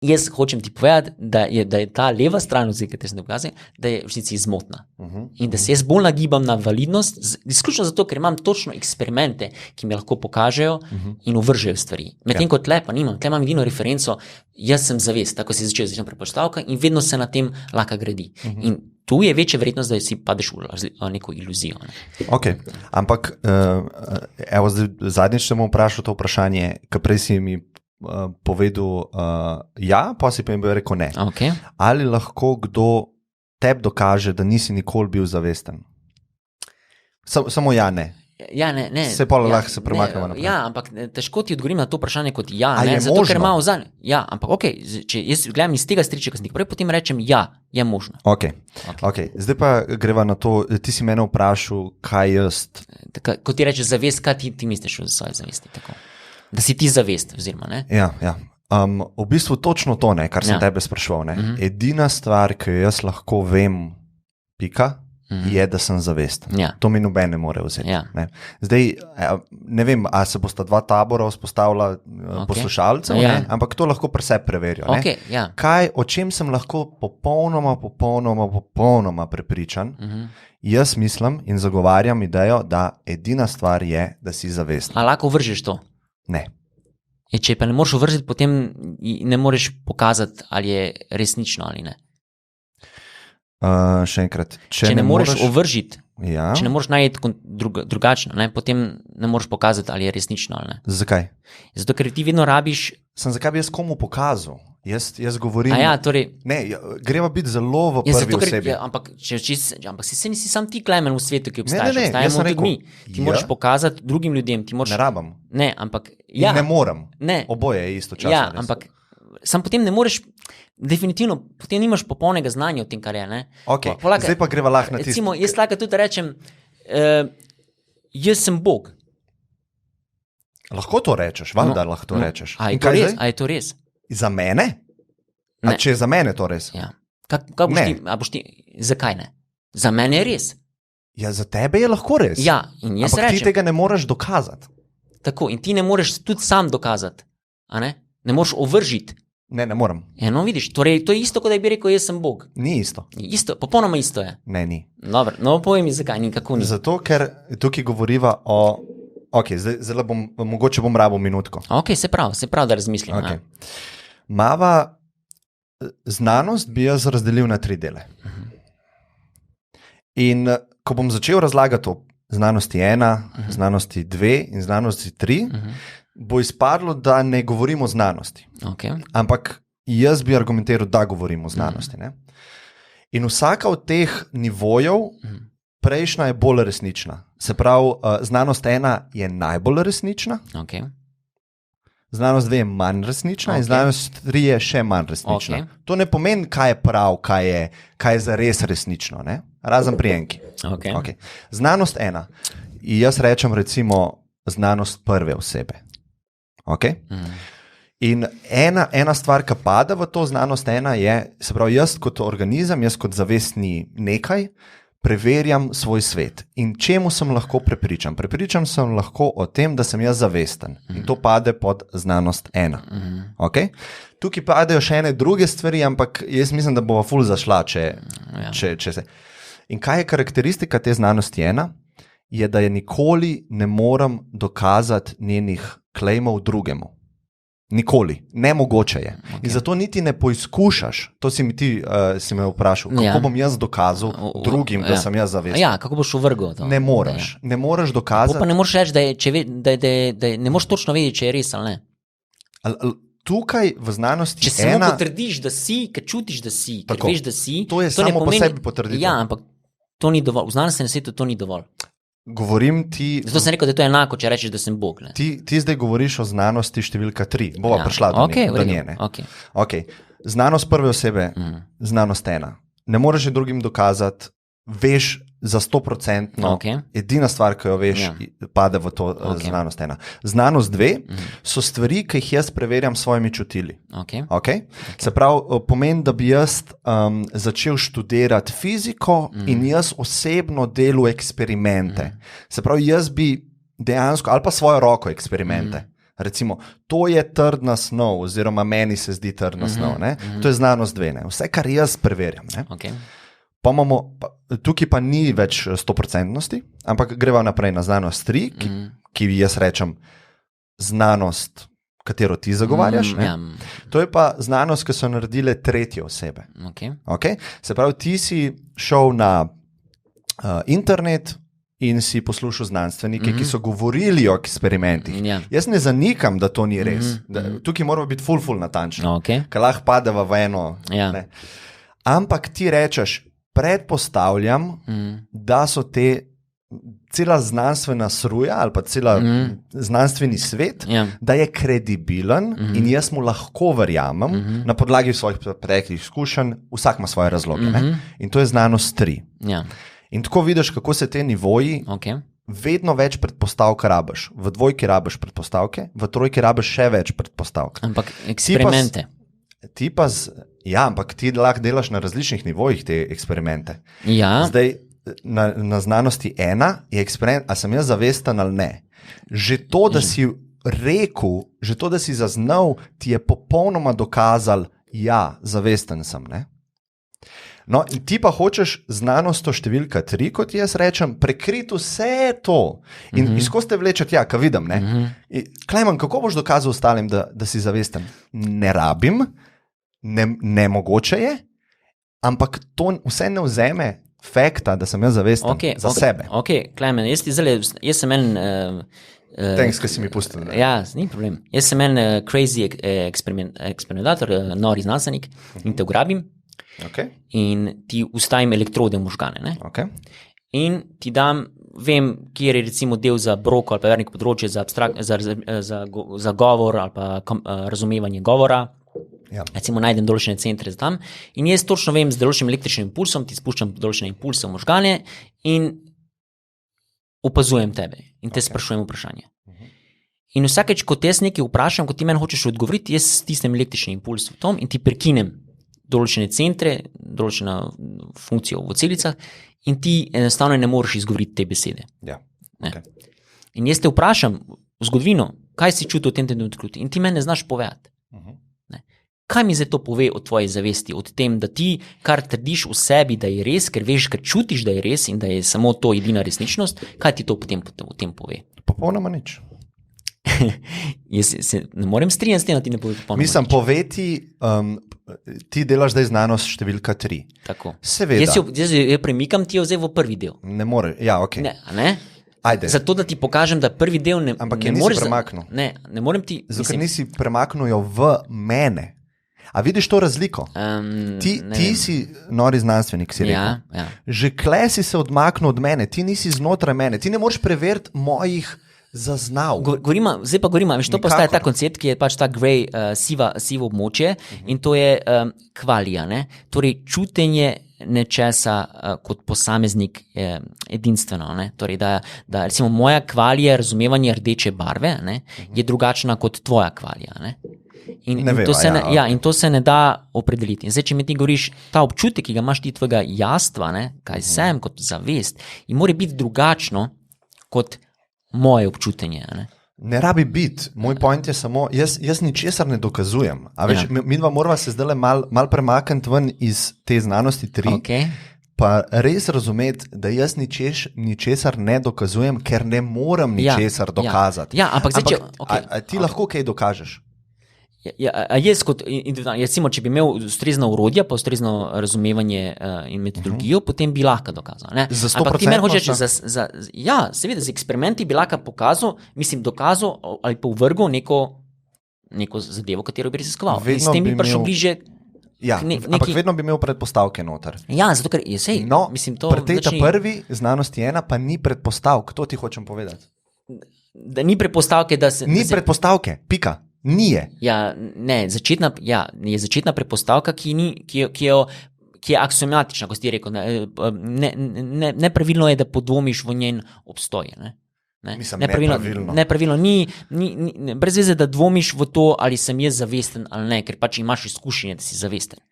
jaz hočem ti povedati, da je ta leva stran, ki sem te pokazal, da je v resnici zmotna. In da se jaz bolj nagibam na validnost, izključno zato, ker imam točno eksperimente, ki mi lahko pokažejo in ovržejo stvari. Medtem ko tle pa nimam, tle imam edino referenco, jaz sem zavest, tako si začne predpostavka in vedno se na tem lahko gradi. In tu je večja verjetnost, da si padeš v neko iluzijo. Ne? Ok, ampak evo, zadnjič sem vprašal to vprašanje, ker prej si mi povedal ja, pa si pa mi rekel ne. Okay. Ali lahko kdo tebi dokaže, da nisi nikoli bil zavesten? Samo ja, ne. Ja, ne. Se pa lahko se premaknemo naprej. Ja, ampak težko ti odgovorim na to vprašanje kot ja, A ne, je zato možno? ker ima ozadje. Ja, ampak ok, če jaz gledam iz tega striča, ki sem ti prej, potem rečem ja, je možno. Ok. Zdaj pa greva na to, ti si mene vprašal, kaj jaz. Ko ti rečeš zavest, kaj ti misliš o svoji zavesti? Tako? Da si ti zavest, oziroma ne? Ja. V bistvu točno to, ne, kar sem tebe spraševal. Ne. Edina stvar, ki jo jaz lahko vem, je, da sem zavesten. Ja. To mi noben ne more vzeti. Ja. Ne. Zdaj, ne vem, a se bosta dva tabora vzpostavila poslušalcev, ne, ampak to lahko pri sebi preverijo. Okay, ja. O čem sem lahko popolnoma prepričan, jaz mislim in zagovarjam idejo, da edina stvar je, da si zavesten. A lahko vržeš to? Ne. Če pa ne moreš ovržiti, potem ne moreš pokazati, ali je resnično ali ne. Še enkrat. Če ne moreš ovržiti, ja. Če ne moreš najti drugačno, ne, potem ne moreš pokazati, ali je resnično ali ne. Zakaj? Zato, ker ti vedno rabiš... Zakaj bi jaz komu pokazal? Jaz govorim... torej... Ne, greva biti zelo v prvi osebi. Ampak si nisi sam ti Klemen v svetu, ki obstajaš. Ne, jaz sem rekel... Ti moraš pokazati drugim ljudem. Ne rabam. Ne, ampak... Ja. Ne moram. Ne. Oboje je istočasno. Ja, ampak sam potem ne moreš... Definitivno, potem nimaš popolnega znanja o tem, kar je. Ne? Ok, zdaj pa greva lahko na tisto. Recimo, jaz lahko tudi rečem, jaz sem Bog. Lahko to rečeš, valjda lahko to rečeš. A je to res? Za mene? A če je za mene to res? Ja. Boš ti, zakaj ne? Za mene je res. Ja, za tebe je lahko res. Ja, in jaz ampak rečem. Ti tega ne moreš dokazati. Tako, in ti ne moreš tudi sam dokazati. A ne? Ne moreš ovržiti. Ne morem. Ja, no vidiš, torej to je isto, kot da bi rekel, jaz sem Bog. Ni isto. Isto, popolnoma isto je. Ne, ni. Dobro, no povej mi, zakaj, nikako ni. Zato, ker tukaj govoriva o... Ok, zdaj mogoče bom rabil minutko. Ok, se pravi, da razmislim. Okay. Mava, znanost bi jaz razdelil na 3 dele. In ko bom začel razlagati o znanosti 1, znanosti 2 in znanosti 3, bo izpadlo, da ne govorimo o znanosti. Okay. Ampak jaz bi argumentiral, da govorimo o znanosti. Ne? In vsaka od teh nivojev, prejšnja je bolj resnična. Se pravi, znanost 1 je najbolj resnična, okay. Znanost 2 je manj resnična in znanost 3 je še manj resnična. Okay. To ne pomeni, kaj je prav, kaj je zares resnično. Ne? Razen pri enki. Okay. Znanost 1. Jaz rečem recimo znanost prve osebe. Okay? In ena stvar, ki pada v to znanost 1 je, se pravi, jaz kot organizem, jaz kot zavestni nekaj, preverjam svoj svet. In čemu sem lahko prepričan? Prepričan sem lahko o tem, da sem jaz zavesten. In to pade pod znanost 1. Okay? Tukaj padejo še ene druge stvari, ampak jaz mislim, da bova ful zašla, če se... In kaj je karakteristika te znanosti 1? Je, da je nikoli ne morem dokazati njenih klejmov drugemu. Nikoli. Nemogoče je. Okay. In zato niti ne poizkušaš. To si me vprašal. Kako bom jaz dokazal drugim, da sem jaz zavesten? Ja, kako boš uvrgal to? Ne moreš. Ne moreš dokazati. Pa ne moreš reči, da ne moreš točno vedeti, če je res ali ne. Tukaj v znanosti če samo potrdiš, da si, ker čutiš, da si, ker veš, da si. To je samo po sebi potrditev. Ja, ampak to ni dovolj. V znanstvenem svetu to ni dovolj. Govorim ti... Zato sem rekel, da je to enako, če rečeš, da sem Bog. Ne? Ti zdaj govoriš o znanosti številka 3. Bova prišla do njene. Okay. Znanost prve osebe, znanost 1. Ne moreš drugim dokazati, veš za 100%, edina stvar, ki jo veš, pade v to znanost 1. Znanost 2 so stvari, ki jih jaz preverjam s svojimi čutili. Okay? Se pravi, pomeni, da bi jaz začel študirati fiziko in jaz osebno delal eksperimente. Se pravi, jaz bi dejansko, ali pa svojo roko eksperimente. Recimo, to je trdna snov, oziroma meni se zdi trdna snov. To je znanost 2. Ne? Vse, kar jaz preverjam. Okay. Tukaj pa ni več 100%, ampak greva naprej na znanost 3, ki jaz rečem znanost, katero ti zagovarjaš. To je pa znanost, ki so naredile tretje osebe. Okay? Se pravi, ti si šel na internet in si poslušal znanstvenike, ki so govorili o eksperimentih. Jaz ne zanikam, da to ni res. Tukaj moramo biti ful natančni, ker lahko padeva v eno. Ne. Ampak ti rečeš, predpostavljam, da so cela znanstvena sruja ali pa cela znanstveni svet, da je kredibilen in jaz mu lahko verjamem na podlagi svojih preteklih izkušenj, vsak ima svoje razloge. In to je znanost 3. In tako vidiš, kako se te nivoji vedno več predpostavk rabiš. V 2 rabiš predpostavke, v 3 rabiš še več predpostavk. Ampak eksperimente. Ampak ti lahko delaš na različnih nivojih te eksperimente. Ja. Zdaj, na znanosti 1 je eksperiment, a sem jaz zavesten ali ne. Že to, da si rekel, že to, da si zaznal, ti je popolnoma dokazal, ja, zavesten sem, ne? No, in ti pa hočeš znanostjo številka 3, kot jaz rečem, prekriti vse to. In skozi te vlečeti, ja, ka vidim, ne? Klemen, kako boš dokazal ostalim, da si zavesten? Ne rabim, nemogoče je, ampak to vse ne vzeme fakta, da sem jaz zavesten za sebe. Ok, Klemen, jaz sem en... Thanks, ki si mi pustil. Ja, ni problem. Jaz sem en crazy eksperimentator, nori znanstvenik in te ugrabim. Okay. In ti ustavim elektrode v možgane. Ne? Okay. In ti dam, vem, kjer je recimo del za broko ali pa neko področje za govor ali pa razumevanje govora. Ja. Recimo najdem določene centre za tam in jaz točno vem, z določenim električnim impulsom ti spuščam določene impulse v možgane in opazujem tebe in te sprašujem vprašanje. In vsakeč, ko te jaz nekaj vprašam, ko ti meni hočeš odgovoriti, jaz stisnem električni impuls v tom in ti prekinem določene centre, določeno funkcijo v celicah in ti enostavno ne moreš izgovoriti te besede. Ja. Okay. In jaz te vprašam v zgodovino, kaj si čutil v tem trenutku in ti meni ne znaš povedati. Kaj mi zdaj to pove o tvoji zavesti, od tem, da ti kar trdiš v sebi, da je res, ker veš, ker čutiš, da je res in da je samo to edina resničnost, kaj ti to potem o tem pove? Popolnoma nič. Jaz se ne morem strinjati s tem, da ti ne pove popolnoma nič. Mislim, poveti, ti delaš zdaj znanost številka 3. Tako. Seveda. Jaz jo premikam, ti jo vzaj v prvi del. Ne more, ja, ok. Ne? Ajde. Zato, da ti pokažem, da prvi del ne... Ampak je nisi premaknil. Ne morem ti... Zato, ker nisi premaknil jo v mene. A vidiš to razliko? Ti si nori znanstvenik, si rekel. Ja. Že kle si se odmaknil od mene, ti nisi znotraj mene, ti ne moreš preveriti mojih zaznav. Zdaj pa govorimo, veš, to postaje ta koncept, ki je pač ta grey, sivo območje in to je kvalija, ne? Torej čutenje nečesa kot posameznik edinstveno, ne? Torej, da recimo moja kvalija, razumevanje rdeče barve, ne, je drugačna kot tvoja kvalija, ne? In to se ne da opredeliti. In zdaj, če mi ti govoriš, ta občutek, ki ga imaš ti tvojega jastva, ne, kaj sem kot zavest, in mora biti drugačno kot moje občutenje. Ne rabi biti. Moj point je samo, jaz ničesar ne dokazujem. A veš, mi dva morava se zdaj mal premakniti ven iz te znanosti 3, pa res razumeti, da jaz ničesar ne dokazujem, ker ne morem ničesar dokazati. Ampak ti lahko kaj dokažeš? Jaz kot recimo, če bi imel ustrezna orodja, pa ustrezno razumevanje in metodologijo, potem bi lahko dokazal. Ne? Za 100%? Ampak ti meni hočeš, seveda, z eksperimenti bi lahko dokazal ali pa uvrgal neko zadevo, katero bi raziskoval. S tem bi prišel bliže. Ampak vedno bi imel predpostavke noter. Ja, zato ker je sej. No, pri tej prvi znanosti 1 pa ni predpostavk. To ti hočem povedati. Da ni predpostavke, da se... Ni predpostavke, pika. Ni je. Je začetna predpostavka, ki je aksiomatična, kot si rekel. Nepravilno je, da podvomiš v njen obstoj. Nepravilno. Ni brez veze, da dvomiš v to, ali sem jaz zavesten ali ne, ker pač imaš izkušnje, da si zavesten.